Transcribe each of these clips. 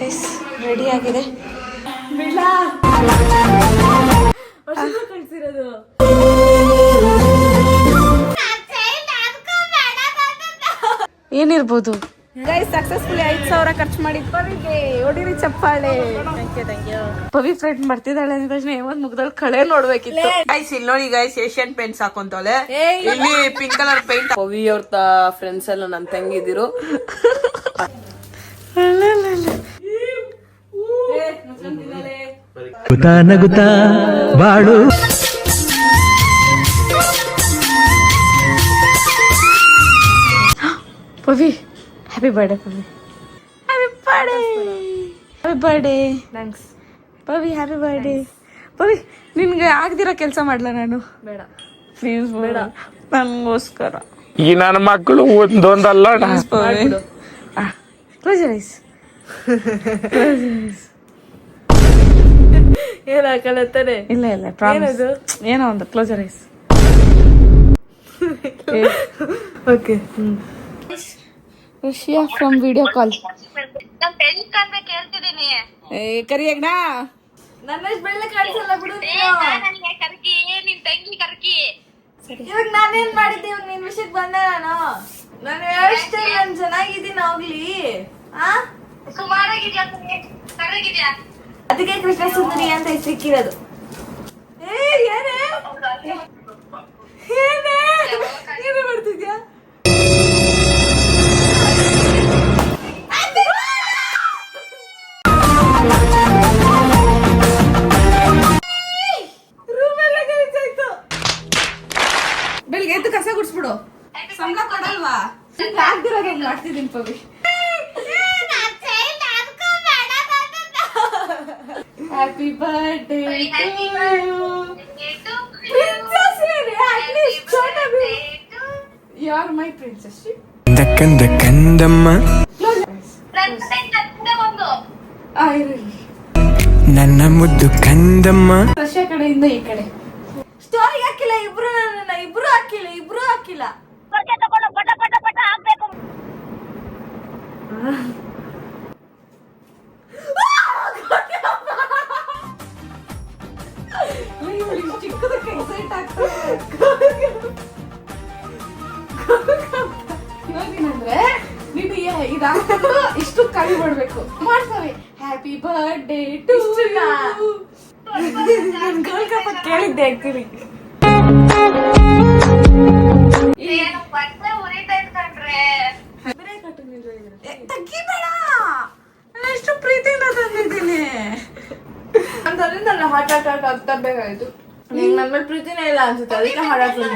Guys ready ಆಗಿದೆ. ಏನಿರ್ಬೋದು guys? Successfully 5,000 ಖರ್ಚು ಮಾಡಿ ಪವಿಗೆ ಹೊಡಿರಿ ಚಪ್ಪಾಳೆ. ಪವಿ ಫ್ರೆಂಡ್ ಬರ್ತಿದ್ದಾಳೆ ಅಂದ ತಕ್ಷಣ ಒಂದ್ ಮುಗ್ದಲ್ಲಿ ಕಳೆ ನೋಡ್ಬೇಕಿತ್ತು. ಗೈಸ್ ಇಲ್ಲಿ ನೋಡಿ ಗೈಸ್, ಏಷ್ಯನ್ ಪೇಂಟ್ಸ್ ಹಾಕೊಂತವಳೆ. ಇಲ್ಲಿ ಪಿಂಕ್ ಕಲರ್ ಪೇಂಟ್. ಪವಿ ಅವ್ರ ಫ್ರೆಂಡ್ಸ್ ಎಲ್ಲ ನನ್ ತಂಗಿದಿರು. ನಗುತ್ತಾ ಬಾಳು. Pavi happy birthday. Pavi happy birthday. Happy birthday. Thanks Pavi. Happy birthday Pavi. ನಿನ್ಗೆ ಆಗ್ದಿರೋ ಕೆಲಸ ಮಾಡ್ಲಾ ನಾನು? ಬೇಡ ಪ್ಲೀಸ್, ಬೇಡ ನನಗೋಸ್ಕರ. ಈ ನನ್ನ ಮಕ್ಕಳು ಒಂದೊಂದಲ್ಲ. Close your ice. ಏನ್ ಹಾಕಲತ್ತಾನೆ? ಇಲ್ಲ ಇಲ್ಲ ಪ್ರಾಮಿಸ್. ಏನೋ ಒಂದು close your eyes. Okay. Russia from video call. ಕರಿಯಗ್ನ ನನ್ನಷ್ಟು ಬೆಳ್ಳ ಕಾಣಿಸಲ್ಲ ಬಿಡು. ಇವಾಗ ನಾನೇನ್ ಮಾಡಿದ್ದೆ? ಇವಾಗ ನಿನ್ ವಿಷಯಕ್ಕೆ ಬಂದೆ ನಾನು ಅಷ್ಟೇ. ನಾನು ಚೆನ್ನಾಗಿದ್ದೀನಿ ಹೋಗ್ಲಿ. ಅದಕ್ಕೆ ಕೃಷ್ಣ ಸುಂದರಿ ಅಂತ ಸಿಕ್ಕಿರೋದು. ಏನು ಮಾಡ್ತಿದ್ಯಾ? ಬೆಳಿಗ್ಗೆ ಎದ್ದು ಕಸ ಗುಡ್ಸ್ಬಿಡು. ಸಂಬಳ ಕೊಡಲ್ವಾ? ಆಗ್ದಿರೋದೊಂದು ಮಾಡ್ತಿದ್ದೀನಿ Pavi. Happy birthday you are my princess. ಕಂದ ಕಂದಮ್ಮ ನನ್ನ ಮುದ್ದು ಕಂದಮ್ಮ. ರಷ್ಯಾ ಕಡೆಯಿಂದ ಈ ಕಡೆ ಸ್ಟೋರಿ ಹಾಕಿಲ್ಲ ಇಬ್ರು ಹಾಕಿಲ್ಲ. ಚಿಕ್ಕದಕ್ಕೆ ಎಕ್ಸೈಟ್ ಆಗ್ತದೆ. ಇವಾಗೇನಂದ್ರೆ ನೀನು ಇದಾಗ್ತದೆ ಇಷ್ಟು ಕೈ ಮಾಡ್ಬೇಕು. ಮಾಡ್ತವೆ ಹ್ಯಾಪಿ ಬರ್ಡೇ ಟು ಕೇಳಿದ್ದೆ ಆಕ್ಚುಲಿ. ತಗ್ಗಿಬೇಡ, ಎಷ್ಟು ಪ್ರೀತಿಯಿಂದ ತಂದಿದ್ದೀನಿ ಅಂತಂದ್ರೆ ನನ್ನ ಹಾರ್ಟ್ ಅಟ್ಯಾಕ್ ತರಬೇಕಾಯ್ತು. ನಿಂಗೆ ನನ್ನ ಮೇಲೆ ಪ್ರೀತಿನೇ ಇಲ್ಲ ಅನ್ಸುತ್ತೆ, ಅದಕ್ಕೆ ಹಾರ್ಟ್ ಅಟ್ಯಾಕ್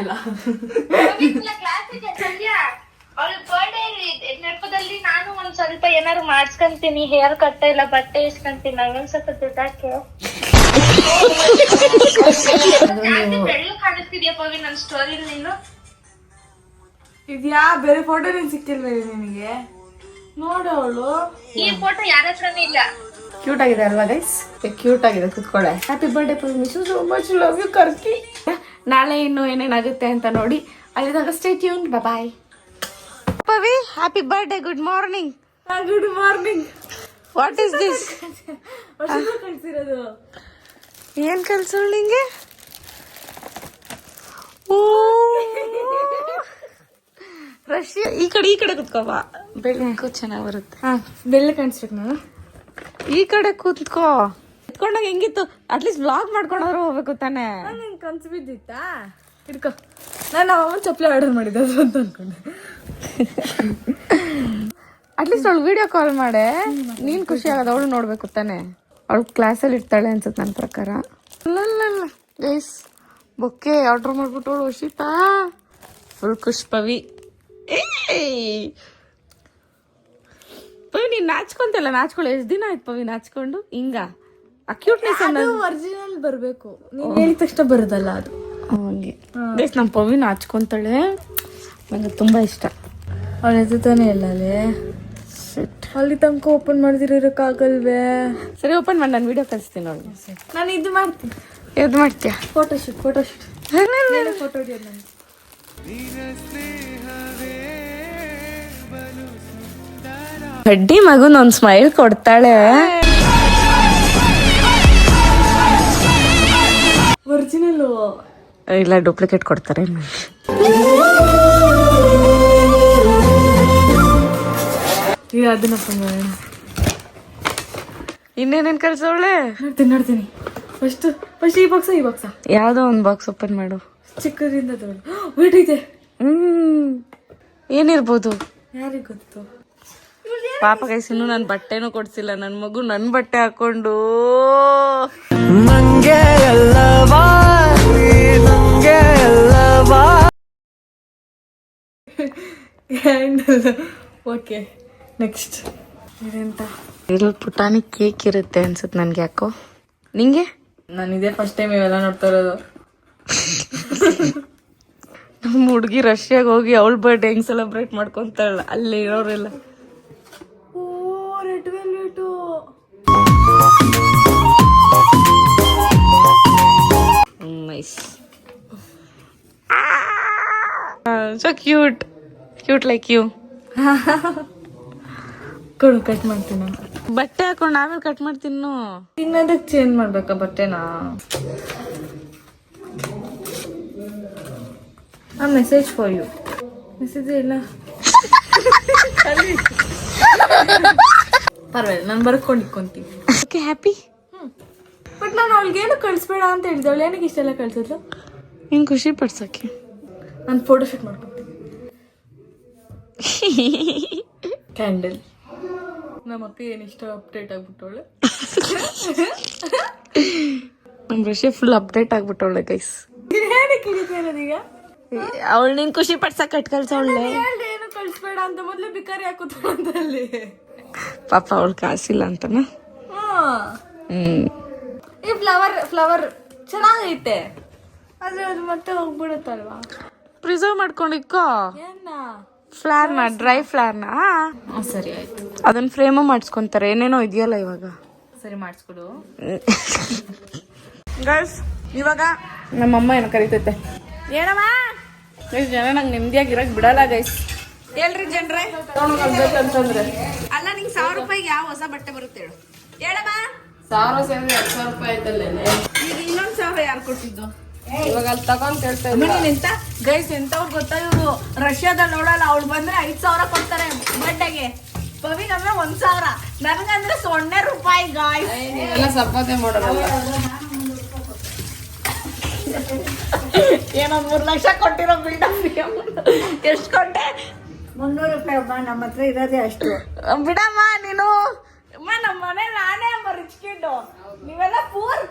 ನೆನಪದಲ್ಲಿ ನಾನು ಒಂದ್ ಸ್ವಲ್ಪ ಏನಾರು ಮಾಡ್ಸ್ಕೊಂತೀನಿ. ಹೇರ್ ಕಟ್ಟ ಇಲ್ಲ, ಬಟ್ಟೆ ಇಸ್ಕೊಂತೀನಿ. ನಂಗೊಂದ್ ಸ್ವಲ್ಪ ದುಡ್ಡಾಕೆ. ಬೆಳ್ಳು ಕಾಣಿಸ್ತಿದ್ಯಾ ಪವಿ ನನ್ ಸ್ಟೋರಿ? ನೀನು ಇದ್ಯಾ ಬೇರೆ ಫೋಟೋ ನೀನ್ ಸಿಕ್ಕಿಲ್ವೇ ನಿನಗೆ? ನೋಡು ಅವಳು ಈ ಫೋಟೋ ಯಾರ ಹತ್ರನೂ ಇಲ್ಲ. ಕ್ಯೂಟ್ ಆಗಿದೆ ಅಲ್ವಾ ಗೈಸ್? ಕ್ಯೂಟ್ ಆಗಿದೆ. ಕುತ್ಕೊಳ್ಳೆ. Happy birthday Pavi. Miss you so much. Love you Karki. ನಾಳೆ ಇನ್ನು ಏನೇನಾಗುತ್ತೆ ಅಂತ ನೋಡಿ. ಅಲ್ಲಿದಾಗ stay tune. Bye Pavi. Happy birthday. Good morning. Good morning. What is this? ಕಳ್ಸಿರೋದು ಏನ್ ಕಲ್ಸೋಳು ನಿಂಗೆ? ರಷ್ಯಾ ಈ ಕಡೆ ಕುತ್ಕೋವ. ಬೆಳಕು ಚೆನ್ನಾಗಿ ಬರುತ್ತೆ. ಬೆಳ್ಳ ಕಾಣಿಸ್ಬೇಕು. ನಾನು ಈ ಕಡೆ ಕೂತ್ಕೋ. ಕುತ್ಕೊಂಡಾಗ ಹೆಂಗಿತ್ತು? ಅಟ್ಲೀಸ್ಟ್ ಬ್ಲಾಗ್ ಮಾಡ್ಕೊಂಡಾದ್ರು ಹೋಗ್ಬೇಕು ತಾನೆ. ನಂಗೆ ಕನ್ಸು ಬಿದ್ದಿತ್ತಾ? ಹಿಡ್ಕೊ. ನಾನು ಅವನ್ ಚಪ್ಪಲಿ ಆರ್ಡರ್ ಮಾಡಿದ್ದೆ ಅದು ಅಂತ ಅನ್ಕೊಂಡೆ. ಅಟ್ಲೀಸ್ಟ್ ಅವಳು ವಿಡಿಯೋ ಕಾಲ್ ಮಾಡೆ. ನೀನ್ ಖುಷಿ ಆಗೋದು ಅವಳು ನೋಡ್ಬೇಕು ತಾನೆ. ಅವಳು ಕ್ಲಾಸಲ್ಲಿ ಇರ್ತಾಳೆ ಅನ್ಸುತ್ತೆ ನನ್ನ ಪ್ರಕಾರ. ಅಲ್ಲ ಗೈಸ್, ಬೊಕ್ಕೆ ಆರ್ಡರ್ ಮಾಡ್ಬಿಟ್ಟು ಅವಳು ಶೀತಾ ಫುಲ್ ಖುಷ್. ಪವಿ ಪವಿ ನೀನ್ ನಾಚ್ಕೊಂತಲ್ಲ. ನಾಚ್ಕೊಳ್ಳೋ ಎಷ್ಟು ದಿನ ಆಯ್ತು ಪವಿ ನಾಚ್ಕೊಂಡು? ಹಿಂಗ ಆ ಕ್ಯೂಟ್ನೆಸ್ ಒರಿಜಿನಲ್ ಬರ್ಬೇಕು. ನೀನ್ ಹೇಳಿದ ತಕ್ಷಣ ಬರೋದಲ್ಲ ಅದು. ಹಂಗೆ ಗೈಸ್, ನಮ್ಮ ಪವಿ ನಾಚ್ಕೊಂತಾಳೆ. ನಂಗೆ ತುಂಬಾ ಇಷ್ಟ. ಅವಳ ಎತ್ತಾನೆ ಇಲ್ಲ ಅಲ್ಲಿ ತನಕ ಓಪನ್ ಮಾಡ್ದಿರೋಕ್ಕಾಗಲ್ವೇ? ಸರಿ ಓಪನ್ ಮಾಡಿ, ನಾನು ವಿಡಿಯೋ ಕಳಿಸ್ತೀನಿ ನೋಡಿ. ನಾನು ಇದು ಮಾಡ್ತೀನಿ. ಇದು ಮಾಡ್ತೀಯಾ? ಫೋಟೋಶೂಟ್ ಫೋಟೋ ಹೊಡಿಯೋದು ನಾನು. ಬಡ್ಡಿ ಮಗುನ್ ಒಂದ್ ಸ್ಮೈಲ್ ಕೊಡ್ತಾಳೆ. ಒರಿಜಿನಲ್ ಇಲ್ಲ ಡೂಪ್ಲಿಕೇಟ್ ಕೊಡ್ತಾರೆ. ಈಗ ಅದನ್ನಪ್ಪ ಮಾಡೋಣ. ಇನ್ನೇನೇನ್ ಕಳ್ಸೋಳೆ? ನೋಡ್ತೀನಿ ಫಸ್ಟ್ ಈ ಬಾಕ್ಸ ಯಾವ್ದೋ ಒಂದ್ ಬಾಕ್ಸ್ ಓಪನ್ ಮಾಡು. ಚಿಕ್ಕದಿಂದ ದೊಡ್ಡ ವೇಟ್ ಐತೆ. ಏನಿರ್ಬೋದು ಯಾರಿಗ್ ಗೊತ್ತು? ಪಾಪ ಗೈಸ್, ಇನ್ನು ನನ್ ಬಟ್ಟೆನೂ ಕೊಡ್ಸಿಲ್ಲ. ನನ್ ಮಗು ನನ್ ಬಟ್ಟೆ ಹಾಕೊಂಡು ನಂಗೆ ಎಲ್ಲವಾ ನಂಗೆ ಎಲ್ಲವಾ. ಓಕೆ ನೆಕ್ಸ್ಟ್ ಇದೆಂತ? ಇಲ್ಲಿ ಪುಟಾಣಿ ಕೇಕ್ ಇರುತ್ತೆ ಅನ್ಸುತ್ತೆ ನನ್ಗೆ. ಯಾಕೋ ನಿಂಗೆ? ನಾನು ಇದೇ ಫಸ್ಟ್ ಟೈಮ್ ಇವೆಲ್ಲ ನೋಡ್ತಾ ಇರೋದು. ನಮ್ಮ ಹುಡುಗಿ ರಷ್ಯಾಗ ಹೋಗಿ ಅವಳ ಬರ್ಡೇ ಹೆಂಗ್ ಸೆಲೆಬ್ರೇಟ್ ಮಾಡ್ಕೊಂತಾಳ ಅಲ್ಲಿ ಇರೋರೆಲ್ಲ. Oh red velvet. Nice. So cute like you. ಕೊಡು ಕಟ್ ಮಾಡ್ತೀನಿ. ಬಟ್ಟೆ ಹಾಕೊಂಡು ಆಮೇಲೆ ಕಟ್ ಮಾಡ್ತೀನಿ. ಇನ್ನದಕ್ಕೆ ಚೇಂಜ್ ಮಾಡ್ಬೇಕಾ ಬಟ್ಟೆನಾ? Message for you. ಮೆಸೇಜ್ ಇಲ್ಲ. ಪರವಾಗಿಲ್ಲ, ನಾನು ಬರ್ಕೊಂಡು ಇಕ್ಕೊಂತೀನಿ. Okay happy. ಬಟ್ ನಾನು ಅವಳಿಗೇನು ಕಳಿಸ್ಬೇಡ ಅಂತ ಹೇಳಿದೆ. ಅವಳು ಏನಕ್ಕೆ ಇಷ್ಟೆಲ್ಲ ಕಳ್ಸಿದ್ರು? ಹಿಂಗೆ ಖುಷಿ ಪಡ್ಸಕ್ಕೆ. ನಾನು ಫೋಟೋ ಶೂಟ್ ಮಾಡ್ಕೊತೀನಿ. ಕ್ಯಾಂಡಲ್. ನಮ್ಮ ಅಕ್ಕ ಏನಿಷ್ಟ ಅಪ್ಡೇಟ್ ಆಗ್ಬಿಟ್ಟವಳೆ. ನಮ್ಮ ರಷ್ಯಾ ಫುಲ್ ಅಪ್ಡೇಟ್ ಆಗ್ಬಿಟ್ಟವಳೆ ಗೈಸ್. ಏನಕ್ಕೆ ಹಿಡಿತಾ ಇರೋದೀಗ? ಅವಳು ನೀನ್ ಖುಷಿ ಪಡ್ಸಕ್ ಕಟ್ ಕಳ್ಸವಳೆ. ಹೇಳ್ದೆ ಏನು ಕಳಿಸ್ಬೇಡ ಅಂತ. ಮೊದ್ಲು ಬಿಕಾರಿ ಹಾಕುತ್ತ ಅಲ್ಲಿ. ಪಾಪ ಅವಳು ಕಾಸಿಲ್ಲ ಅಂತನ. ಈ ಫ್ಲವರ್ ಚೆನ್ನಾಗೈತೆ, ಆದ್ರೆ ಅದು ಮತ್ತೆ ಹೋಗ್ಬಿಡುತ್ತಲ್ವಾ? ಪ್ರಿಸರ್ವ್ ಮಾಡ್ಕೊಂಡಿಕ್ಕೋ. ಏನ ಫ್ಲಾರ್ನ, ಡ್ರೈ ಫ್ಲಾರ್ನ. ಸರಿ ಆಯ್ತು. ಅದನ್ನ ಫ್ರೇಮು ಮಾಡಿಸ್ಕೊಂತಾರೆ. ಏನೇನೋ ಇದೆಯಲ್ಲ ಇವಾಗ. ಸರಿ ಮಾಡಿಸ್ಕೊಡು. ಗರ್ಲ್ಸ್, ಇವಾಗ ನಮ್ಮಮ್ಮ ಏನೋ ಕರಿತೈತೆ. ಏನಮ್ಮ ಗೈಸ್, ಜನ ನಂಗೆ ನೆಮ್ಮದಿಯಾಗಿರಕ್ ಬಿಡಲ್ಲ ಗೈಸ್. ಹೇಳ್ರಿ ಜನರೇ, ಅಂತಂದ್ರೆ ಅಲ್ಲ ನಿಂಗೆ 1000 ರೂಪಾಯಿಗೆ ಯಾವ ಹೊಸ ಬಟ್ಟೆ ಬರುತ್ತೆ ಹೇಳು. ಹೇಳಮ್ಮ. 1000 ಸೇರಿ 2000 ರೂಪಾಯಿ ಆಯ್ತಲ್ಲೇನೆ. ಈಗ ಇನ್ನೊಂದು 1000 ಯಾರು ಕೊಟ್ಟಿದ್ದು? ಇವಾಗ ಅಲ್ಲಿ ತಗೊಂಡ್ ಕೇಳ್ತಾ ಇದ್ದೆ. ಎಂತ ಗೈಸ್, ಎಂತವ್ರು ಗೊತ್ತಾ ಇವ್ರು? ರಷ್ಯಾದಲ್ಲಿ ನೋಡಲ್ಲ, ಅವಳು ಬಂದ್ರೆ 5000 ಕೊಡ್ತಾರೆ ಬಟ್ಟೆಗೆ. ಪವಿಗಂದ್ರೆ 1000, ನನಗಂದ್ರೆ 0 ರೂಪಾಯಿ ಗಾಯ್ಸ್. ಎಲ್ಲ ಸಂಪಾದನೆ ಮಾಡೋರಲ್ಲ. ಏನೋ 3 ಲಕ್ಷ ಕೊಟ್ಟಿರೋ ಬಿಲ್ಡಪ್. ಎಷ್ಟು ಕೊಟ್ಟೆ? 300 ರೂಪಾಯಿ ಒಬ್ಬ. ನಮ್ಮ ಹತ್ರ ಇರೋದೇ ಅಷ್ಟು. ಬಿಡಮ್ಮ ನೀನು. ನಮ್ಮ ಮನೆ ನಾನೇ ಅಮ್ಮ ರಿಚ್ ಕಿಡ್. ನೀವೆಲ್ಲ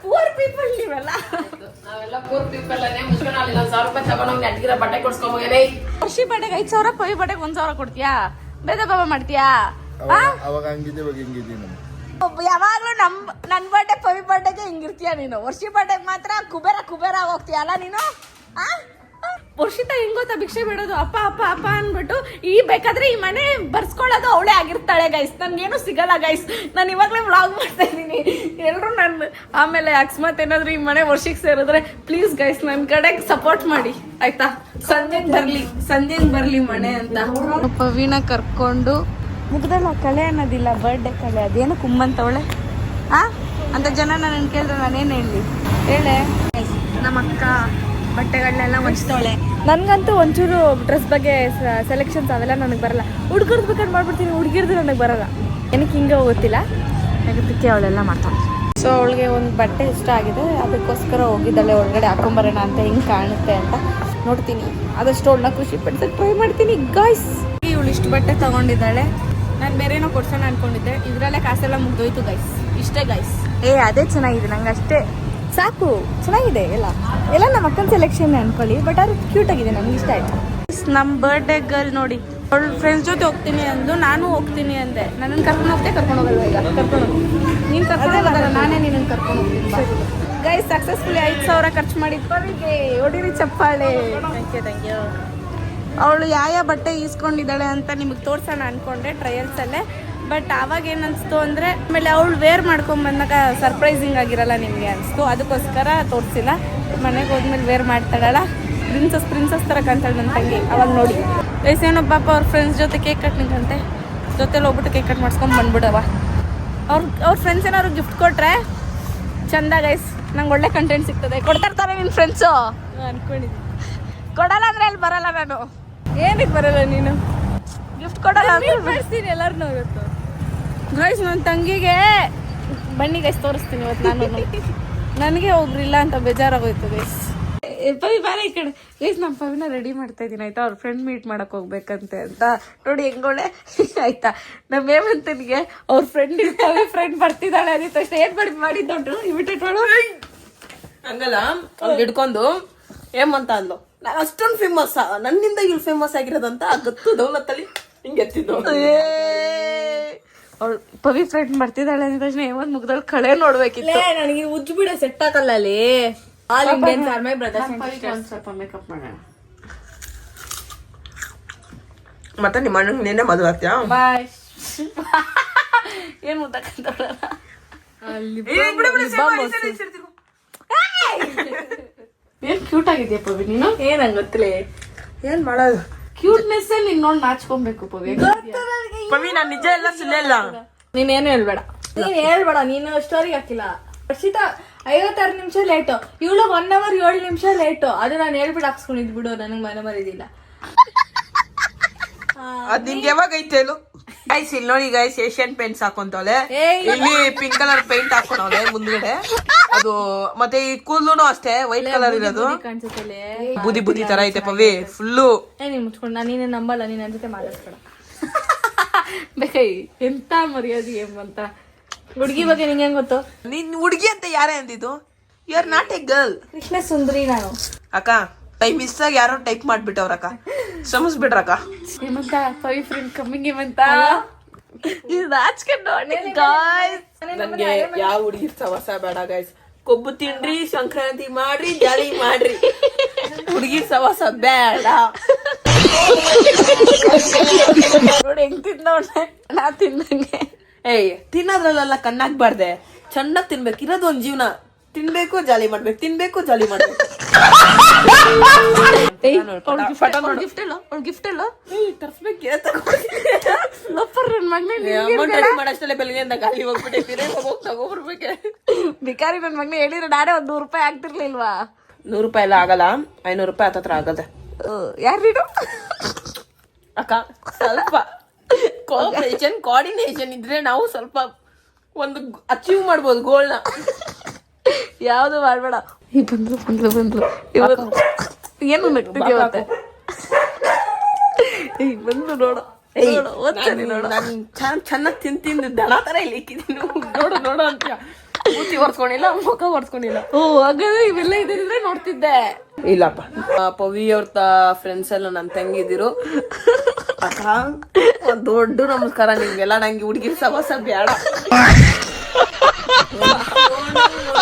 ಪೂರ್ ಪೀಪಲ್. ನೀವೆಲ್ಲ ನಾವೆಲ್ಲ ಪೂರ್ ಪೀಪಲ್ ಮುಚ್ಕೊಂಡು ಅಲ್ಲಿ 1000 ರೂಪಾಯಿ ತಗೊಂಡೋಗಿ ಅಡ್ಗಿರ ಬಟ್ಟೆ ಕೊಡ್ಸ್ಕೊಂಬೋಗೇನೆ. ವರ್ಷಿ ಬಟ್ಟೆಗೆ 5000, ಪವಿ ಬಟ್ಟೆಗೆ 1000 ಕೊಡ್ತೀಯಾ? ಬೇದ ಬಾಬಾ ಮಾಡ್ತೀಯಾ? ಅವಾಗ ಹಂಗಿದ್ದೆ, ಇವಾಗ ಹಿಂಗಿದ್ದೀನಿ. ಯಾವಾಗ್ಲೂ ನನ್ ಬಟ್ಟೆ ಪವಿ ಬಟ್ಟೆಗೆ ಹಿಂಗಿರ್ತೀಯ ನೀನು. ವರ್ಷಿ ಬಟ್ಟೆಗೆ ಮಾತ್ರ ಕುಬೇರ ಹೋಗ್ತೀಯ ಅಲ್ಲ ನೀನು? ವರ್ಷಿತ ಹಿಂಗ್ ಗೊತ್ತಾ ಭಿಕ್ಷೆ ಬಿಡೋದು, ಅಪ್ಪ ಅಪ್ಪ ಅಪ್ಪ ಅನ್ಬಿಟ್ಟು. ಈ ಬೇಕಾದ್ರೆ ಈ ಮನೆ ಬರ್ಸ್ಕೊಳ್ಳೋದು ಅವಳೇ ಆಗಿರ್ತಾಳೆ ಗೈಸ್. ನನ್ಗೇನು ಸಿಗಲ್ಲ ಗೈಸ್. ನಾನು ಇವಾಗ್ಲೇ ವ್ಲಾಗ್ ಮಾಡ್ತಾ ಇದ್ದೀನಿ. ಎಲ್ರು ಆಮೇಲೆ ಅಕಸ್ಮಾತ್ ಏನಾದ್ರು ಈ ಮನೆ ವರ್ಷಕ್ಕೆ ಸೇರಿದ್ರೆ ಪ್ಲೀಸ್ ಗೈಸ್ ನನ್ ಕಡೆಗೆ ಸಪೋರ್ಟ್ ಮಾಡಿ ಆಯ್ತಾ? ಸಂಜೆಗ್ ಬರ್ಲಿ ಮನೆ ಅಂತ. ಪವಿನ ಕರ್ಕೊಂಡು ಮುಗ್ದಲ್ಲ ಕಳೆ ಅನ್ನೋದಿಲ್ಲ, ಬರ್ಡೇ ಕಳೆ. ಅದೇನು ಕುಮ್ಮಂತವಳೆ ಅಂತ ಜನ ನನ್ನ ಕೇಳಿದ್ರೆ ನಾನೇನು ಹೇಳೆ? ನಮ್ಮ ಅಕ್ಕ ಬಟ್ಟೆಗಳನ್ನೆಲ್ಲ ಹೊಂಚ್ತಾವಳೆ. ನನ್ಗಂತೂ ಒಂಚೂರು ಡ್ರೆಸ್ ಬಗ್ಗೆ ಸೆಲೆಕ್ಷನ್ಸ್ ಅವೆಲ್ಲ ನನಗೆ ಬರಲ್ಲ. ಹುಡುಗರ್ದು ಬೇಕಾದ್ರೆ ಮಾಡ್ಬಿಡ್ತೀನಿ, ಹುಡುಗಿರ್ದು ನನಗೆ ಬರಲ್ಲ. ಏನಕ್ಕೆ ಹಿಂಗೆ ಗೊತ್ತಿಲ್ಲ. ಅದಕ್ಕೆ ಅವಳೆಲ್ಲ ಮಾಡ್ತಾಳೆ. ಸೊ ಅವಳಿಗೆ ಒಂದು ಬಟ್ಟೆ ಇಷ್ಟ ಆಗಿದೆ, ಅದಕ್ಕೋಸ್ಕರ ಹೋಗಿದ್ದಾಳೆ ಒಳಗಡೆ ಹಾಕೊಂಬರೋಣ ಅಂತ. ಹಿಂಗೆ ಕಾಣುತ್ತೆ ಅಂತ ನೋಡ್ತೀನಿ. ಆದಷ್ಟು ಅವಳನ್ನ ಖುಷಿ ಪಡ್ಸಕ್ಕೆ ಟ್ರೈ ಮಾಡ್ತೀನಿ ಗಾಯ್ಸ್. ಇವಳು ಇಷ್ಟು ಬಟ್ಟೆ ತಗೊಂಡಿದ್ದಾಳೆ. ನಾನು ಬೇರೆನೋ ಕೊಡ್ಸೋಣ ಅನ್ಕೊಂಡಿದ್ದೆ. ಇದರಲ್ಲೇ ಕಾಸೆಲ್ಲ ಮುಗ್ದೋಯ್ತು ಗೈಸ್. ಇಷ್ಟೇ ಗೈಸ್. ಅದೇ ಚೆನ್ನಾಗಿದೆ, ನಂಗೆ ಅಷ್ಟೇ ಸಾಕು. ಚೆನ್ನಾಗಿದೆ ಎಲ್ಲ ನಮ್ಮ ಅಕ್ಕನ ಸೆಲೆಕ್ಷನ್ ಅನ್ಕೊಳ್ಳಿ. ಬಟ್ ಅದು ಕ್ಯೂಟ್ ಆಗಿದೆ, ನನಗೆ ಇಷ್ಟ ಆಯ್ತು. ನಮ್ಮ ಬರ್ಡೇ ಗರ್ಲ್ ನೋಡಿ, ಅವಳು ಫ್ರೆಂಡ್ಸ್ ಜೊತೆ ಹೋಗ್ತೀನಿ ಅಂದು, ನಾನು ಹೋಗ್ತೀನಿ ಅಂದೆ. ನನ್ನನ್ನು ಕರ್ಕೊಂಡು ಹೋಗಲ್ವ? ಈಗ ಕರ್ಕೊಂಡು ನೀನು ಕರ್ಕೊಂಡು ಹೋಗಲ್ಲ, ನಾನೇ ನಿನ್ನನ್ನು ಕರ್ಕೊಂಡು ಹೋಗ್ತೀನಿ. ಗೈಸ್ ಸಕ್ಸಸ್ಫುಲಿ 5000 ಖರ್ಚು ಮಾಡಿದ್ರಿಗೆ ಹೊಡಿರಿ ಚಪ್ಪಾಳೆ. Thank you. ಅವಳು ಯಾವ ಬಟ್ಟೆ ಈಸ್ಕೊಂಡಿದ್ದಾಳೆ ಅಂತ ನಿಮಗೆ ತೋರ್ಸೋಣ ಅನ್ಕೊಂಡೆ ಟ್ರಯಲ್ಸಲ್ಲೇ. ಬಟ್ ಆವಾಗ ಏನು ಅನಿಸ್ತು ಅಂದರೆ, ಆಮೇಲೆ ಅವಳು ವೇರ್ ಮಾಡ್ಕೊಂಬಂದಾಗ ಸರ್ಪ್ರೈಸಿಂಗ್ ಆಗಿರಲ್ಲ ನಿಮಗೆ ಅನಿಸ್ತು. ಅದಕ್ಕೋಸ್ಕರ ತೋರಿಸಿಲ್ಲ. ಮನೆಗೆ ಹೋದ್ಮೇಲೆ ವೇರ್ ಮಾಡ್ತಾಳಲ್ಲ, ಪ್ರಿನ್ಸಸ್ ಥರ ಕಾಣ್ತಾಳೆ ನನ್ನ ತಂಗಿ. ಅವಾಗ ನೋಡಿ ಗೈಸ್ ಏನೋ ಪಾಪ ಅವ್ರ ಫ್ರೆಂಡ್ಸ್ ಜೊತೆ ಕೇಕ್ ಕಟ್ನಿಂಗಂತೆ. ಜೊತೆಲಿ ಹೋಗ್ಬಿಟ್ಟು ಕೇಕ್ ಕಟ್ ಮಾಡಿಸ್ಕೊಂಡು ಬಂದ್ಬಿಡವ. ಅವ್ರ ಫ್ರೆಂಡ್ಸ್ ಏನಾದ್ರು ಗಿಫ್ಟ್ ಕೊಟ್ರೆ ಚಂದ ಗೈಸ್, ನಂಗೆ ಒಳ್ಳೆ ಕಂಟೆಂಟ್ ಸಿಗ್ತದೆ. ಕೊಡ್ತಾರ್ತಾರೆ ನಿನ್ನ ಫ್ರೆಂಡ್ಸು ಅನ್ಕೊಂಡಿದ್ದೀನಿ. ಕೊಡಲ್ಲ ಅಂದರೆ ಅಲ್ಲಿ ಬರಲ್ಲ ನಾನು. ಏನಕ್ಕೆ ಬರಲ್ಲ ನೀನು? ಗಿಫ್ಟ್ ಕೊಡಲ್ಲ ಕಳಿಸ್ತೀನಿ ಎಲ್ಲರನ್ನೂ ಇವತ್ತು. ಗೈಸ್ ನನ್ನ ತಂಗಿಗೆ ಬನ್ನಿ ಗೈಸ್ ತೋರಿಸ್ತೀನಿ ಇವತ್ತು ನಾನು. ನನಗೆ ಒಬ್ರಿಲ್ಲ ಅಂತ ಬೇಜಾರಾಗೋಯ್ತು ಗೈಸ್. ಪವಿ ಬಾರ ಈ ಕಡೆ ಗೈಸ್. ನಮ್ಮ ಪವಿನ ರೆಡಿ ಮಾಡ್ತಾ ಇದ್ದೀನಿ ಆಯ್ತಾ, ಅವ್ರ ಫ್ರೆಂಡ್ ಮೀಟ್ ಮಾಡಕ್ಕೆ ಹೋಗ್ಬೇಕಂತೆ ಅಂತ. ನೋಡಿ ಹೆಂಗೋಳೆ ಆಯ್ತಾ. ನಮ್ಮ ಹೇಮಂತನಿಗೆ ಅವ್ರ ಫ್ರೆಂಡ್ ಬರ್ತಿದ್ದಾಳೆ ಅನಿತ ಅಷ್ಟೇ. ಏನ್ ಮಾಡಿದ್ದು ಇಮಿಟೇಟ್ ಮಾಡು ಹಂಗಲ್ಲ, ಅವ್ನು ಹಿಡ್ಕೊಂಡು ಏಮಂತ ಅಂದ್ಲು, ನಾನು ಅಷ್ಟೊಂದು ಫೇಮಸ್, ನನ್ನಿಂದ ಇವ್ಳು ಫೇಮಸ್ ಆಗಿರೋದಂತ ಗೊತ್ತು ದೌಲತ್ತಲ್ಲಿ ಹಿಂಗೆ ಎತ್ತಿದ್ದು. ಅವ್ಳು ಪವಿ ಫ್ರೆಂಡ್ ಬರ್ತಿದ್ದಾಳೆ ಅಂದ ತಕ್ಷಣ ಹೇಮಂತ್ ಮುಗ್ದಲ್ಲಿ ಕಳೆ ನೋಡ್ಬೇಕಿತ್ತು. ನನಗೆ ಉಜ್ಜು ಬಿಡ ಸೆಟ್ ಆಗಲ್ಲ ಅಲ್ಲಿ. All Indians are my brothers and sisters. ಸ್ವಲ್ಪ ಮೇಕಪ್ ಮಾಡೋಣ. ಮತ್ತೆ ನಿಮ್ಮ ಅಣ್ಣಂಗೆ ನಿನ್ನೆ ಮದುವೆ ಆಗ್ತೀಯಾ? ಬಾಯ್. ಏನ್ ಮುದ್ದಕ್ಕಂತ ಏನ್ ಕ್ಯೂಟ್ ಆಗಿದ್ಯಾ ಪವಿ ನೀನು. ಏನಂಗ್ ಗೊತ್ತಿಲ್ಲ, ಏನ್ ಮಾಡೋದು, ಕ್ಯೂಟ್ನೆಸ್ ನೀನ್ ನೋಡ್ ನಾಚ್ಕೊಬೇಕು ಪವಿ. ಪವಿ ನಾನ್ ನಿಜ ಎಲ್ಲ ಸುಳ್ಳೆ ಇಲ್ಲ. ನೀನೇನು ಹೇಳ್ಬೇಡ, ನೀನು ಸ್ಟೋರಿಗೆ ಹಾಕಿಲ್ಲ. ವರ್ಷಿತಾ 56 ನಿಮಿಷ ಲೇಟು, ಇವಳು 1 hour 7 ನಿಮಿಷ ಲೇಟು. ಅದು ನಾನು ಹೇಳ್ಬಿಟ್ಟು ಹಾಕ್ಸ್ಕೊಂಡಿದ್ ಬಿಡು, ನನಗೆ ಮನೆ ಮರಿದಿಲ್ಲ. ಅದ್ ನಿಂಗೆ ಯಾವಾಗ ಐತೆ ಹೇಳು ಗೈಸ್. ಇಲ್ಲಿ ನೋಡಿ ಗೈಸ್, ಏಷ್ಯನ್ ಪೇಂಟ್ಸ್ ಹಾಕೊಂತವಳೆ, ಇಲ್ಲಿ ಪಿಂಕ್ ಕಲರ್ ಪೇಂಟ್ ಹಾಕೊಂಡವಳೆ ಮುಂದ್ಗಡೆ. ಅದು ಮತ್ತೆ ಈ ಕೂದಲು ಅಷ್ಟೇ ವೈಟ್ ಕಲರ್ ಇರೋದು, ಬೂದಿ ಬೂದಿ ತರ ಐತೆ ಪವಿ ಫುಲ್ಲು. ನೀನ್ ಮುಚ್ಕೊಂಡು ನಾನು ನೀನೇ ನಂಬಲ್ಲ, ನೀನ್ ನನ್ನ ಜೊತೆ ಮಾತಾಡ್ಬೇಡ. ಬೇಕೈ ಎಂತ ಮರ್ಯಾದೆ ಅಂತ. ಹುಡುಗಿ ಬಗ್ಗೆ ನಿಂಗೆ ಹೆಂಗ್ ಗೊತ್ತು? ನೀನ್ ಹುಡುಗಿ ಅಂತ ಯಾರೇ ಅಂದಿದ್ದು? You are not a girl. ಕೃಷ್ಣ ಸುಂದರಿ ನಾನು. ಅಕ್ಕ ಟೈಮ್ ಮಿಸ್ ಆಗಿ ಯಾರೋ ಟೈಪ್ ಮಾಡ್ಬಿಟ್ಟವ್ರಕ್ಕ, ಶ್ರಮಿಸ್ಬಿಟ್ರಕ್ಕ. Hemantha Pavi friend coming Hemantha. ನನ್ಗೆ ಯಾವ ಹುಡುಗಿ ಸವಸ ಬೇಡ ಗೈಸ್. ಕೊಬ್ಬು ತಿನ್ರಿ, ಸಂಕ್ರಾಂತಿ ಮಾಡ್ರಿ, ಜಾಲಿ ಮಾಡ್ರಿ, ಹುಡುಗಿ ಸವಸ ಬೇಡ. ನೋಡಿ ಹೆಂಗ್ ತಿನ್ನೋಣೆ ನಾ ತಿನ್ನಂಗೆ. ಏಯ್ ತಿನ್ನೋದ್ರಲ್ಲೆಲ್ಲ ಕಣ್ಣಾಗ್ಬಾರ್ದೆ, ಚೆನ್ನಾಗ್ ತಿನ್ಬೇಕು. ಇರೋದು ಒಂದ್ ಜೀವನ, ತಿನ್ಬೇಕು ಜಾಲಿ ಮಾಡ್ಬೇಕು, ತಿನ್ಬೇಕು ಜಾಲಿ ಮಾಡ್ಬೇಕು. ಗಿಫ್ಟ್ ಎಲ್ಲ ಮಾಡಷ್ಟಲ್ಲೇ ಬೆಳಗ್ಗೆಯಿಂದ ಗಾಳಿ ಹೋಗ್ಬಿಟ್ಟಿರ್ತೀರಿ, ತಗೋಬರ್ಬೇಕೆ. ಬಿಕಾರಿ ನನ್ ಮಗನ ಹೇಳಿದ್ರೆ ನಾನೇ ಒಂದ್ 100 ರೂಪಾಯಿ ಆಗ್ತಿರ್ಲಿಲ್ವಾ? 100 ರೂಪಾಯಿ ಎಲ್ಲ ಆಗಲ್ಲ, 500 ರೂಪಾಯಿ ಹತ್ತತ್ರ ಆಗದೆ. ಯಾರು ನೀನು ಅಕ್ಕ? ಸ್ವಲ್ಪ ಕೋಆಪರೇಷನ್ ಕೋಆರ್ಡಿನೇಷನ್ ಇದ್ರೆ ನಾವು ಸ್ವಲ್ಪ ಒಂದು ಅಚೀವ್ ಮಾಡ್ಬೋದು ಗೋಲ್ನ. ಯಾವ್ದು ಮಾಡ್ಬೇಡ. ಈ ಬಂದ್ಲು ಇವತ್ತು ಏನು ನಗ್ತಿದ್ಯ ಮತ್ತೆ? ಈಗ ಬಂದು ನೋಡು, ನಾನು ಚೆನ್ನಾಗಿ ತಿಂದು ದನ ತರ ಇಲ್ಲಿ ಇಕ್ಕಿದ್ದೀನಿ. ನೋಡು ಅಂತ ಮೂತಿ ಒರ್ಸ್ಕೊಂಡಿಲ್ಲ, ಮುಖ ಒರ್ಸ್ಕೊಂಡಿಲ್ಲ. ಓ ಹಾಗಾದ್ರೆ ಇವೆಲ್ಲ ಇದ್ರೆ ನೋಡ್ತಿದ್ದೆ. ಇಲ್ಲಪ್ಪ, ಪವಿ ಅವ್ರ ಫ್ರೆಂಡ್ಸ್ ಎಲ್ಲ ನನ್ನ ತಂಗಿದಿರು. ಅಕ್ಕ ಒಂದ್ ದೊಡ್ಡ ನಮಸ್ಕಾರ ನಿಮ್ಗೆಲ್ಲ. ನಂಗೆ ಹುಡುಗಿರ್ ಸವಾಸ ಬೇಡ.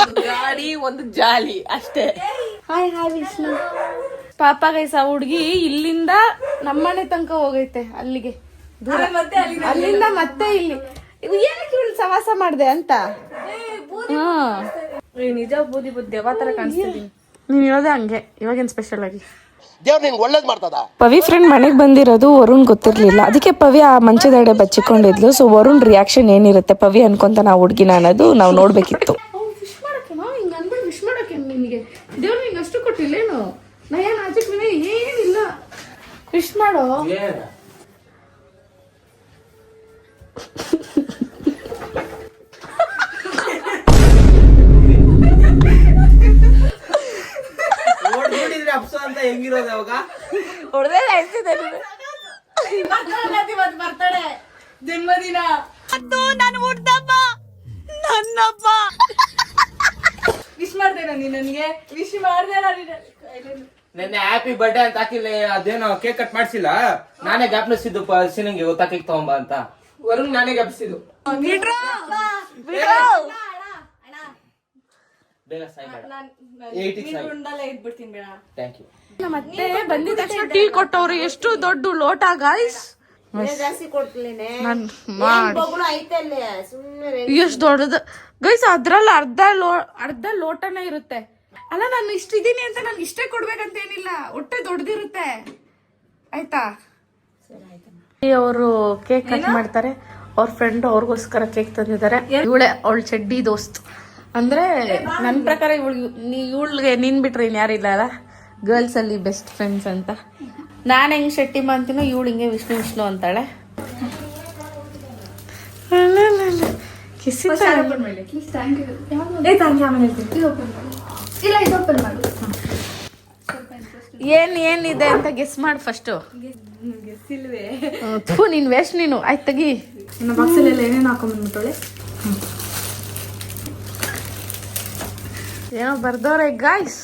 ಒಂದು ಗಾಡಿ, ಒಂದು ಜಾಲಿ ಅಷ್ಟೇ. ಹಾಯ್ ವಿಷ್ಣು. ಪಾಪ ಗೈಸ ಹುಡ್ಗಿ ಇಲ್ಲಿಂದ ನಮ್ಮನೆ ತನಕ ಹೋಗೈತೆ, ಅಲ್ಲಿಗೆ ದೂರ, ಅಲ್ಲಿಂದ ಮತ್ತೆ ಇಲ್ಲಿ. ಏನಕ್ಕೆ ಇವಳು ಸವಾಸ ಮಾಡ್ದೆ ಅಂತ. ನಿಜ ಬೂದಿ ದೆವ್ವ ತರ ಕಾಣಿಸ್ತಿದ್ದೀನಿ. ನೀನ್ ಇರೋದೇ ಹಂಗೆ. ಇವಾಗೇನ್ ಸ್ಪೆಷಲ್ ಆಗಿ ದೇವ್ರು ನಿಂಗೆ ಒಳ್ಳೇದ್ ಮಾಡ್ತದ. ಪವಿ ಫ್ರೆಂಡ್ ಮನೆಗೆ ಬಂದಿರೋದು ವರುಣ್ ಗೊತ್ತಿರ್ಲಿಲ್ಲ. ಅದಕ್ಕೆ ಪವಿ ಆ ಮಂಚದೆಡೆ ಬಚ್ಚಿಕೊಂಡಿದ್ಲು. ಸೊ ವರುಣ್ ರಿಯಾಕ್ಷನ್ ಏನಿರುತ್ತೆ ಪವಿ ಅನ್ಕೊಂತ ನಾವು ಹುಡುಗಿನ ಅನ್ನೋದು ನಾವು ನೋಡ್ಬೇಕಿತ್ತು. ವಿಶ್ ಮಾಡಕ್ಕೆ ಹಿಂಗ ಅನ್ಬಿಟ್ಟು ವಿಶ್ ಮಾಡಕ್ಕೆ ನಿನಗೆ ದೇವ್ರು ನಿಂಗೆ ಅಷ್ಟು ಕೊಟ್ಟಿಲ್ಲೇನು? ನಾ ಏನ್ ಆಚೆ ಏನಿಲ್ಲ. ವಿಶ್ ಮಾಡೋ. ಅಪ್ಸ ಅಂತ ಹೆಂಗಿರೋದು ಅವಾಗ ಹೊಡೆದೇ ಆಯ್ತಿದೆ ಬರ್ತಾಳೆ ಜನ್ಮದಿನ. ನಾನು ಹುಡ್ದಪ್ಪ, ನನ್ನಪ್ಪ. ವಿಶ್ ಮಾಡ್ತೇನೆ ನೀನ್ ನನಗೆ? ವಿಶ್ ಮಾಡ್ದೆ ನೆನ್ನೆ ಹ್ಯಾಪಿ ಬರ್ಡೇ ಅಂತ ಹಾಕಿಲ್ಲ, ಅದೇನೋ ಕೇಕ್ ಕಟ್ ಮಾಡ್ಸಿಲ್ಲ. ನಾನೇ ಜ್ಞಾಪನಿಸಿದ್ದು ಸಿನಂಗೆ ಗೊತ್ತಾ ಕೇಕ್ ತಗೊಂಬ ಅಂತ. ವರುಣ್ ನಾನೇ ಜ್ಞಾಪಿಸಿದ್ದು. ಬೇಗ ಸಾಯ್ಬೇಡ, ಇಟ್ಬಿಡ್ತೀನಿ ಬೇಡ. Thank you. ಮತ್ತೆ ಬಂದಿದ ತಕ್ಷಣ ಟೀ ಕೊಟ್ಟವ್ರು. ಎಷ್ಟು ದೊಡ್ಡ ಲೋಟ ಗೈಸ್. ಜಾಸ್ತಿ ಕೊಡ್ತಿಲೇನೆ ಎಷ್ಟು ದೊಡ್ಡದು ಗೈಸ್. ಅದ್ರಲ್ಲಿ ಅರ್ಧ ಲೋಟನೇ ಇರುತ್ತೆ. ಅಲ್ಲ ನಾನು ಇಷ್ಟಿದ್ದೀನಿ ಅಂತ ನನ್ಗೆ ಇಷ್ಟೇ ಕೊಡ್ಬೇಕಂತ ಏನಿಲ್ಲ, ಹೊಟ್ಟೆ ದೊಡ್ಡದಿರುತ್ತೆ ಆಯ್ತಾ. ಅವರು ಕೇಕ್ ಕಟ್ ಮಾಡ್ತಾರೆ. ಅವ್ರ ಫ್ರೆಂಡ್ ಅವ್ರಿಗೋಸ್ಕರ ಕೇಕ್ ತಂದಿದ್ದಾರೆ. ಇವಳೆ ಅವಳ ಚಡ್ಡಿ ದೋಸ್ತ್ ಅಂದ್ರೆ ನನ್ನ ಪ್ರಕಾರ ಇವಳಿಗೆ ನೀನ್ ಬಿಟ್ರೆ ಇನ್ ಯಾರಿಲ್ಲ ಅಲ್ಲ ಗರ್ಲ್ಸ್ ಅಲ್ಲಿ ಬೆಸ್ಟ್ ಫ್ರೆಂಡ್ಸ್ ಅಂತ. ನಾನು ಹೆಂಗ್ ಶೆಟ್ಟಿ ಅಂತೀನೋ ಇವಳು ಹಿಂಗೆ ವಿಷ್ಣು ಅಂತಾಳೆ. ಏನಿದೆ ಅಂತ ಗೆಸ್ ಮಾಡು ಫಸ್ಟು. ನೀನ್ ವೇಸ್ಟ್ ನೀನು. ಆಯ್ತು ತೆಗಿ. ನನ್ನ ಬಾಕ್ಸಲ್ಲೆಲ್ಲ ಏನೇನು ಹಾಕೊಂಡ್ಬಂದ್ಬಿಟ್ಟಳೆ. ಏನೋ ಬರ್ದವ್ರೆ ಗಾಯ್ಸ್.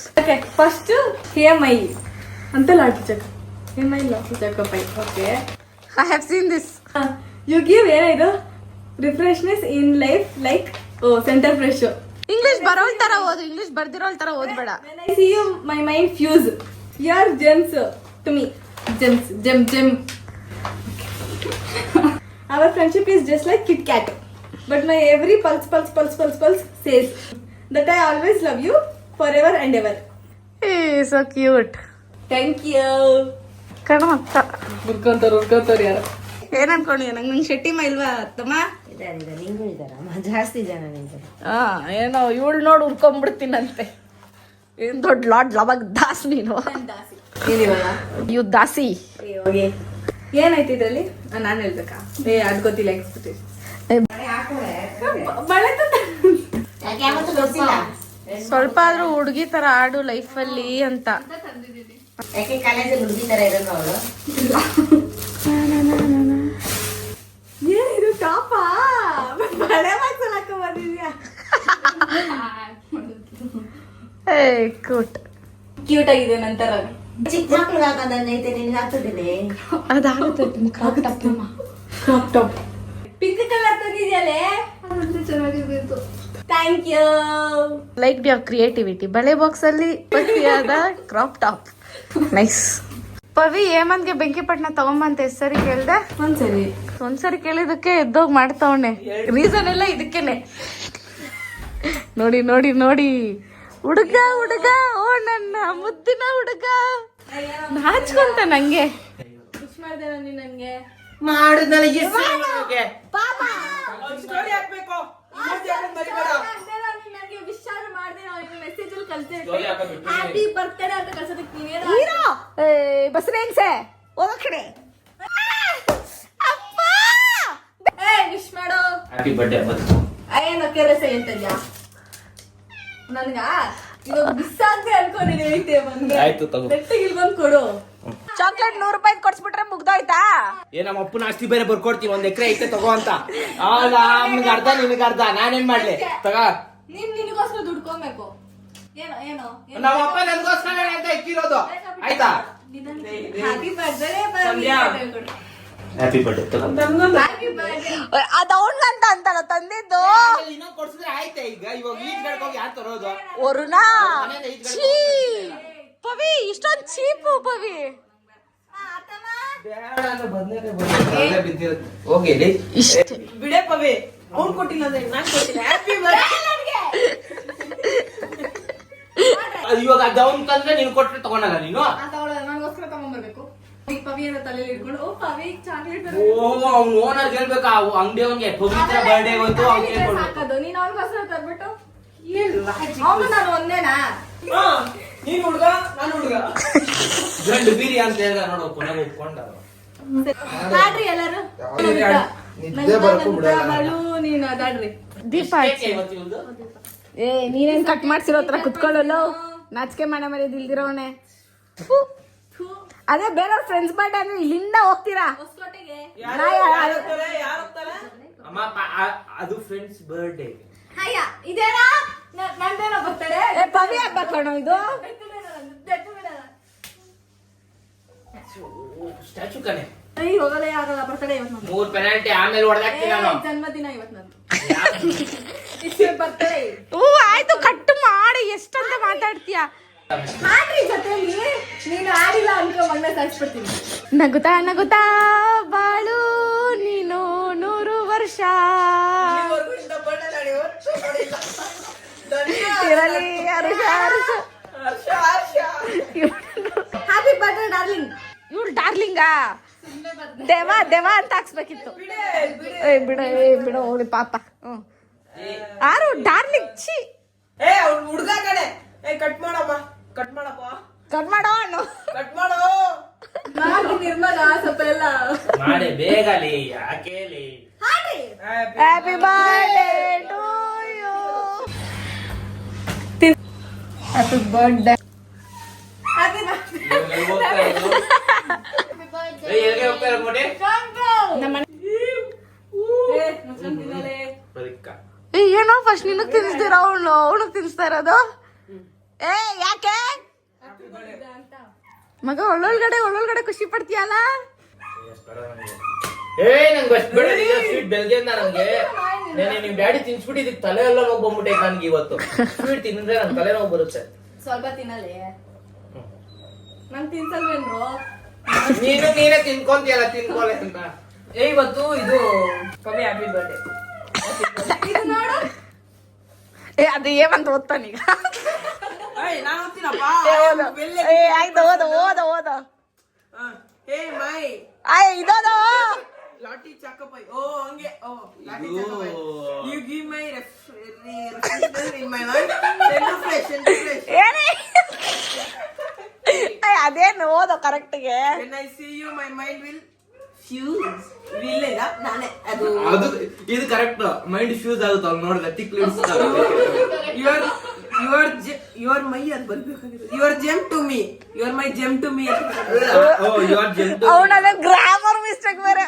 ಫಸ್ಟ್ EMI ಅಂತ lottery check. EMI lottery check ಪೈ. Okay, I have seen this. You give ಏನಿದು refreshness in life like centre fresh. English ಬರೋಳ್ ತರ ಓದು, ಇಂಗ್ಲಿಷ್ ಬರ್ದಿರೋಳ್ ತರ ಓದ್ಬೇಡ. When I see you, my mind fuse. You are gems to me. Gems, gem. Our friendship is just like Kit Kat. But my every pulse says that I always love you forever and ever. So cute. Thank you. ಕಣ ಅಕ್ಕ ಹುಡ್ಕೊಂತಾರೆ ಯಾರು. ಏನ್ ಅನ್ಕೊಂಡಿ? ನಂಗೆ ಶೆಟ್ಟಿ ಇಲ್ವಾ ತಮ್ಮ? ನಿಂಗೂ ಇದಾರಮ್ಮ, ಜಾಸ್ತಿ ಜನ ನಿಂತಾರೆ. ಏನೋ ಇವಳು ನೋಡಿ ಉರ್ಕೊಂಡ್ಬಿಡ್ತೀನಂತೆ. ಏನ್ ದೊಡ್ಡ ಲಾಡ್ ಲವಾಗ ದಾಸ್ ನೀನು. ಇವ್ ದಾಸಿ. ಏನಾಯ್ತು ಇದ್ರಲ್ಲಿ? ನಾನು ಹೇಳ್ಬೇಕಾ? ಅದ್ ಗೊತ್ತಿಲ್ಲ. ಸ್ವಲ್ಪ ಆದ್ರೂ ಹುಡುಗಿ ತರ ಆಡು ಲೈಫಲ್ಲಿ ಅಂತ. ಯಾಕೆ ಕಾಲೇಜಲ್ಲಿ ಹುಡುಗಿ ತರ ಇರೋದು ಅವಳು? ಏನಿದು ಟಾಪಾ? ಬಳೆ ಬಾಕ್ಸಲ್ಲಿ ಹಾಕೊಂಡ್ ಬಂದಿದ್ಯಾ? ಕ್ಯೂಟ್ ಆಗಿದೆ. ನಂತರ ಚಿಕ್ಕ ಮಕ್ಳು ಹಾಕೋದನ್ನೈತೆ, ನಿನ್ಗೆ ಹಾಕೋದಿಲ್ಲ. ಅದಾಗುತ್ತೆ. ಕ್ರಾಪ್ ಟಾಪ್ ಪಿಂಕ್ ಕಲರ್ ತಂದಿದ್ಯಲ್ಲೇ, ಚೆನ್ನಾಗಿರ್ಬೇಕು. Thank you. Like your creativity. ಬಳೆ ಬಾಕ್ಸ್ ಅಲ್ಲಿ ಪಟ್ಟಿಯಾದ ಕ್ರಾಪ್ ಟಾಪ್. ನೈಸ್. ಪವಿ ಹೇಮಂತ್ಗೆ ಬೆಂಕಿಪಟ್ಟಣ ತಗೊಂಬಂತ ಎಷ್ಟು ಸರಿ ಕೇಳ್ದೆ? ಒಂದ್ಸರಿ ಕೇಳಿದಕ್ಕೆ ಎದ್ದೋಗ್ ಮಾಡ್ತಾವಣೆ. ರೀಸನ್ ಎಲ್ಲ ಇದಕ್ಕೇನೆ. ನೋಡಿ ನೋಡಿ ನೋಡಿ ಹುಡುಗ ಓ ನನ್ನ ಮುದ್ದಿನ ಹುಡುಗ. ನಾಚ್ಕೊಂತ ನಂಗೆ ವಿಶ್ ಮಾಡ್ದೆ ನಂಗೆ. ಮಾಡಿದ್ನಲ್ಲ ವಿಶ್ ಮಾಡ್ದೆ. ಮೆಸೇಜ್ ಅಲ್ಲಿ ಕಳ್ಸಿದ್ದೆ ಹ್ಯಾಪಿ ಬರ್ತ್ಡೇ ಅಂತ ಕಳ್ಸೋದಕ್ಕೆ ನೀವೇನು ಬಸ್ರೇನ್ಸೆ ಹೋಗೋ ಕಡೆ ವಿಶ್ ಮಾಡೋ. Happy birthday. ಏನು ಕೆಲಸ ಎಂತದ್ಯಾ ನನ್ಗ ಇವಾಗ ಮಿಸ್ ಆಗ್ದೆ ಅನ್ಕೊಂಡಿದ್ದೀನಿ. ಆಯ್ತು ತಗೋ. ನೆಟ್ಟಿಗೆ ಇಲ್ಲಿ ಬಂದು ಕೊಡು. ಚಾಕ್ಲೇಟ್ 100 ರೂಪಾಯಿ ಕೊಡ್ಸ್ಬಿಟ್ರೆ ಮುಗ್ದೋಯ್ತಾ? ನಮ್ಮ ಅಪ್ಪನ ಆಸ್ತಿ ಬೇರೆ ಬರ್ಕೊಡ್ತೀವಿ, 1 ಎಕರೆ ಐತೆ ತಗೋ ಅಂತ. ನಮ್ಗೆ ಅರ್ಧ ನಿನಗೆ ಅರ್ಧ. ನಾನೇನ್ ಮಾಡ್ಲಿ? ತಗ. ನಿನಗೋಸ್ಕರ ದುಡ್ಕೊಬೇಕು. ಏನೋ ನಮ್ಮ ಅಪ್ಪ ನನ್ಗೋಸ್ಕರ ಅಂತ ಇಕ್ಕಿರೋದು. ಆಯ್ತಾ? Happy birthday. ಹ್ಯಾಪಿ ಬರ್ಡೇ ತಗೋ. Happy birthday. ಅದು ಅವನ್ಗಂತ ಅಂತಲ್ಲ ತಂದಿದ್ದು. ಇನ್ನೂ ಕೊಡ್ಸಿದ್ರೆ ಆಯ್ತಾ? ಇವಾಗ ಈಜ್ ಗಡ್ಕೋಗಿ ಯಾರು ತರೋದು? ವರುಣಾ ಛೀ ಪವಿ, ಇಷ್ಟೊಂದು ಚೀಪು ಪವಿ. ಹೋಗಿ ಇಷ್ಟ ಬಿಡೆ ಪವಿ. ಅವ್ನು ಕೊಟ್ಟಿಲ್ಲ ಅಂದ್ರೆ ನಾನ್ ಕೊಟ್ಟಿಲ್ಲ. Happy birthday. ಇವಾಗ ಅದೌನ್ ತಂದ್ರೆ ನೀನು ಕೊಟ್ಟರೆ ತಗೊಳಲ್ಲ ನೀನು. ನನಗೋಸ್ಕರ ತಗೊಂಡ್ಬರ್ಬೇಕು. ಪವಿ ಅಂತ ತಲೆಯಲ್ಲಿ ಇಟ್ಕೊಂಡು ಓ ಪವಿ ಚಾಕ್ಲೇಟ್ ಅವ್ನು ಓನರ್ ಹೇಳ್ಬೇಕಾ? ಅಂಗಡಿ ಅವನ್ಗೆ ಪವಿತ್ರ ಬರ್ಡೇ ಇವತ್ತು ಹಾಕೋದು. ನೀನ್ ಅವ್ರಿಗೋಸ್ಕರ ತರ್ಬಿಟ್ಟು ಅವನು ನಾನು ಒಂದೇನಾ? ನೀನ್ ಹುಡುಗ, ನಾನು ಹುಡುಗ. ಗಂಡು ಬೀರಿ ಅಂತ ಹೇಳ್ದ ನೋಡು. ಕೊನೆಗೆ ಒಪ್ಕೊಂಡ. ದಾಡ್ರಿ ಎಲ್ಲರೂ. ನೀನು ದಾಡ್ರಿ. ದೀಪ ನೀನೇನ್ ಕಟ್ ಮಾಡ್ಸಿರೋ ಹತ್ರ ಕುತ್ಕೊಳ್ಳಲು ನಾಚಿಕೆ ಮಾಡ ಮರ್ಯಾದಿಲ್ದಿರೋನೆ. ಅದೇ ಬೇರೆಯವ್ರ ಫ್ರೆಂಡ್ಸ್ ಬರ್ಡೇ ಅಂದ್ರೆ ಇಲ್ಲಿಂದ ಹೋಗ್ತೀರಾ? ಹೊಸಕೋಟೆಗೆ ಅಮ್ಮ ಅದು ಫ್ರೆಂಡ್ಸ್ ಬರ್ಡೇ. ಅಯ್ಯ ಇದೇನಾ ನಂದೇನೋ ಬರ್ತಾರೆ. ಪವಿ ಹಬ್ಬ ಕಣೋ ಇದು. ಸ್ಟ್ಯಾಚು ಕಣೆ. ಹೋಗಲೇ ಆಗಲ್ಲ. ಬರ್ತಡೆ ಇವತ್ತು 3 ಪೆನಾಲ್ಟಿ ಆಮೇಲೆ ಹೊಡೆದಾಕ್ತೀನಿ ನಾನು. ಜನ್ಮದಿನ ಇವತ್ತು ನಂದು. ಬರ್ತಡೆ. ಆಯ್ತು ಕಟ್ ಮಾಡಿ. ಎಷ್ಟಂತ ಮಾತಾಡ್ತೀಯ? ಮಾಡ್ರಿ ಜೊತೆಲಿ. ನೀನು ಆಡಿಲ್ಲ ಅನ್ಕೊ ಮೊನ್ನೆ ಸಾಯಿಸ್ಬಿಡ್ತೀನಿ. ನಗುತ್ತಾ ನಗುತ್ತಾ ಬಾಳು ನೀನು 100 ವರ್ಷ ಇರಲಿ. Happy birthday darling. ಇವ್ಳು ಡಾರ್ಲಿಂಗಾ? ದೇವ ಅಂತ ಹಾಕ್ಸ್ಬೇಕಿತ್ತು. ಬಿಡ ಹೋಗ್ಲಿ ಪಾಪ. ಯಾರು ಡಾರ್ಲಿಂಗ್ ಛೀ. ಅವ್ನು ಹುಡ್ಗ ಕಡೆ. ಕಟ್ ಮಾಡಮ್ಮ, ಕಟ್ ಮಾಡಪ್ಪ, ಕಟ್ ಮಾಡೋ ಅಣ್ಣು, ಕಟ್ ಮಾಡೋ. ನಿರ್ಮಲ ಸ್ವಲ್ಪ ಎಲ್ಲ ಮಾಡಿ ಬೇಗಲಿ, ಯಾಕೇಲಿ. Happy birthday to you. Happy birthday. ಎಲ್ಲಿಗೆ ಹೋಗ್ತಾರೆ ಮೋಟಿ? ಏನೋ ಫಸ್ಟ್ ನಿನಗ್ ತಿನ್ಸ್ದಿರ ಅವನಿಗೆ ತಿನ್ಸ್ತಾ ಇರೋದು. ಯಾಕೆ ಮಗ ಒಳ್ಳೊಳ್ಗಡೆ ಖುಷಿ ಪಡ್ತೀಯಲ್ಲ? ನಂಗೆ ಅಷ್ಟು ಬೇಡ ಸ್ವೀಟ್ ಬೆಲ್ಗೆಂದ ನಂಗೆ. ನಿಮ್ ಡ್ಯಾಡಿ ತಿನ್ಸ್ಬಿಟ್ಟಿದ್ದಕ್ಕೆ ತಲೆ ಎಲ್ಲ ನೋವು ಬಂದ್ಬಿಟ್ಟೈತೆ ನನ್ಗೆ ಇವತ್ತು. ಸ್ವೀಟ್ ತಿಂದ್ರೆ ನನ್ ತಲೆ ನೋವು ಬರುತ್ತೆ. ಸ್ವಲ್ಪ ತಿನ್ನಲೇ, ನಂಗೆ ತಿನ್ಸಲ್ವೇನ್ರು? ನೀನೇ ತಿನ್ಕೊಂತೀಯಲ್ಲ, ತಿನ್ಕೊಳೆ ಅಂತ. ಇವತ್ತು ಇದು ಕಮ್ಮಿ ಹ್ಯಾಪಿ ಬರ್ಡೇ. ಇದು ನೋಡು, ಅದು ಏಮಂತ ಓದ್ತಾನೀಗ. ನಾನು ಓದ್ತೀನಪ್ಪ. ಆಯ್ತು ಓದ. ಹೇ ಮೈ ಇದೋದು ಲಾಟಿ ಚಾಕಪೈ. ಹಂಗೆ. ಲಾಟಿ ಚಾಕಪೈ. You give my refreshment in my mind. Send fresh. ಅದೇನು ಓದೋ ಕರೆಕ್ಟ್ಗೆ. When I see you, my mind will fuse. ಇಲ್ಲ ನಾನೇ ಅದು ಇದು ಕರೆಕ್ಟ್. ಮೈಂಡ್ ಫ್ಯೂಸ್ ಆಗುತ್ತೆ ಅವ್ನು ನೋಡಿದ್ರೆ. ತಿಕ್ ಯುವರ್ ಮೈ ಅಂತ ಬರ್ಬೇಕಾಗಿರೋದು. Your gem to me, your my gem to me ಅಂತ. ಅವನದ ಗ್ರಾಮರ್ ಮಿಸ್ಟೇಕ್ ಬೇರೆ.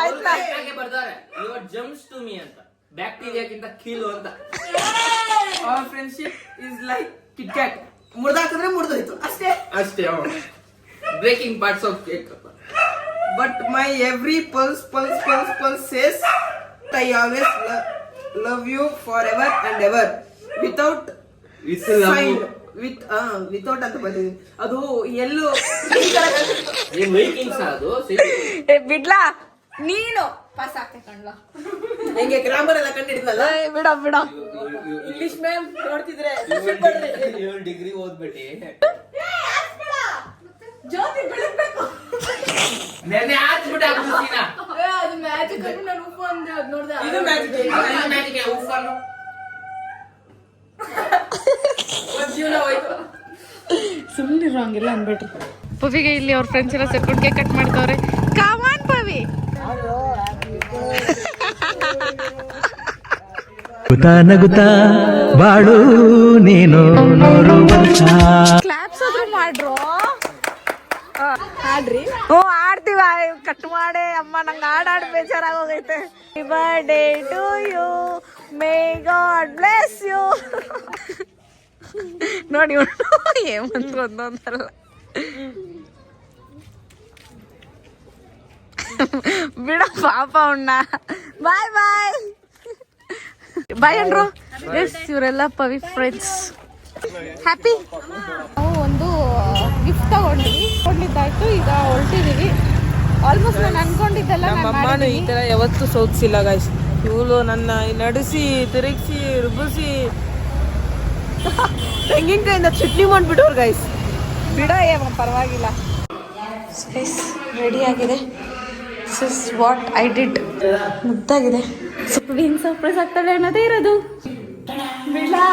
ಆಯ್ತಾ ಬರ್ತಾರೆ ಯುವರ್ ಜಂಪ್ಸ್ ಟು ಮೀ ಅಂತ. ಬ್ಯಾಕ್ಟೀರಿಯಾಕ್ಕಿಂತ ಕೀಲು ಅಂತ. Our friendship is like Kit Kat. ಮುರ್ದಾಕಿದ್ರೆ ಮುರ್ದೋಯ್ತು ಅಷ್ಟೇ. Breaking parts of cake. But my every pulse says I always love you forever and ever. Without sign. Without ಅಂತ ಬರ್ತೀನಿ. ಅದು ಎಲ್ಲೂ ವೈಕಿಂಗ್ಸ್ ಅದು. ಬಿಡ್ಲಾ ನೀನು ಪಾಸ್ ಆಗ್ತೆ ಕಣ್ಲ. ಹೆಂಗೆ ಗ್ರಾಮರ್ ಎಲ್ಲ ಕಂಡಿಡ್ದಲ್ಲ. ಬಿಡ ಇಂಗ್ಲಿಷ್ ಮ್ಯಾಮ್ ನೋಡ್ತಿದ್ರೆ ಡಿಗ್ರಿ ಓದ್ಬಿಟ್ಟಿ. ಜ್ಯೋತಿ ಬೆಳಗ್ಬೇಕು. ನೆನ್ನೆ ಹಾಕ್ಬಿಟ್ಟೆ ಆಗ್ಬಿಡ್ತೀನ. ಅದು ಮ್ಯಾಜಿಕ್ ಅನ್ನು ನಾನು ಉಪ್ಪು ಅಂದೆ, ಅದು ನೋಡ್ದೆ. ಇದು ಮ್ಯಾಜಿಕ್. ಉಪ್ಪನ್ನು ಜೀವನ ಹೋಯ್ತು. ಸುಮ್ಮನೆ ಹಂಗೆಲ್ಲ ಅನ್ಬೇಡ್ರಿ. ಪವಿಗೆ ಇಲ್ಲಿ ಅವ್ರ ಫ್ರೆಂಡ್ಸ್ ಎಲ್ಲ ಸೇರ್ಕೊಂಡು ಕೇಕ್ ಕಟ್ ಮಾಡ್ತಾವ್ರೆ. ಕಾಮಾನ್ ಪವಿ. ನಗುತ್ತಾ ಬಾಳು ನೀನು ನೋರು ವರ್ಷ. ಕ್ಲಾಪ್ಸ್ ಆದ್ರೂ ಮಾಡ್ರು. ಹಾಡ್ರಿ. ಆಡ್ತೀವ. ಕಟ್ ಮಾಡೇ ಅಮ್ಮ, ನಂಗೆ ಹಾಡಾಡ್ ಬೇಜಾರಾಗೋಗೈತೆ. Happy birthday to you, may God bless you. ನೋಡಿ ಏಮಂತ ಒಂದೊಂದಲ್ಲ. ಬಿಡ ಪಾಪ ಅವಣ್ಣ. ಬಾಯ್ ಅನ್ರು. ಎಸ್, ಇವರೆಲ್ಲ ಪವಿ ಫ್ರೆಂಡ್ಸ್. ಹ್ಯಾಪಿ. ನಾವು ಒಂದು ಗಿಫ್ಟ್ ತಗೊಂಡಿದ್ದಾಯ್ತು. ಈಗ ಹೊರಟಿದೀವಿ. ಆಲ್ಮೋಸ್ಟ್ ನಾನು ಅನ್ಕೊಂಡಿದ್ದೆಲ್ಲ ನಮ್ಮಮ್ಮನು ಈ ತರ ಯಾವತ್ತೂ ಸೋದಿಸಿಲ್ಲ ಗೈಸ್. ಇವಳು ನನ್ನ ನಡೆಸಿ ತಿರುಗಿಸಿ ರುಬ್ಬಿಸಿ ತೆಂಗಿನಕಾಯಿಂದ ಚಟ್ನಿ ಮಾಡ್ಬಿಟ್ಟವ್ರು ಗೈಸ್. ಬಿಡ ಪರವಾಗಿಲ್ಲ. ರೆಡಿ ಆಗಿದೆ. This is what I did. ಮುದ್ದಾಗಿದೆ. ಸರ್ಪ್ರೈಸ್ ಆಗ್ತಾಳೆ ಅನ್ನೋದೇ ಇರೋದು. ಬಿಡ್ಲಾ.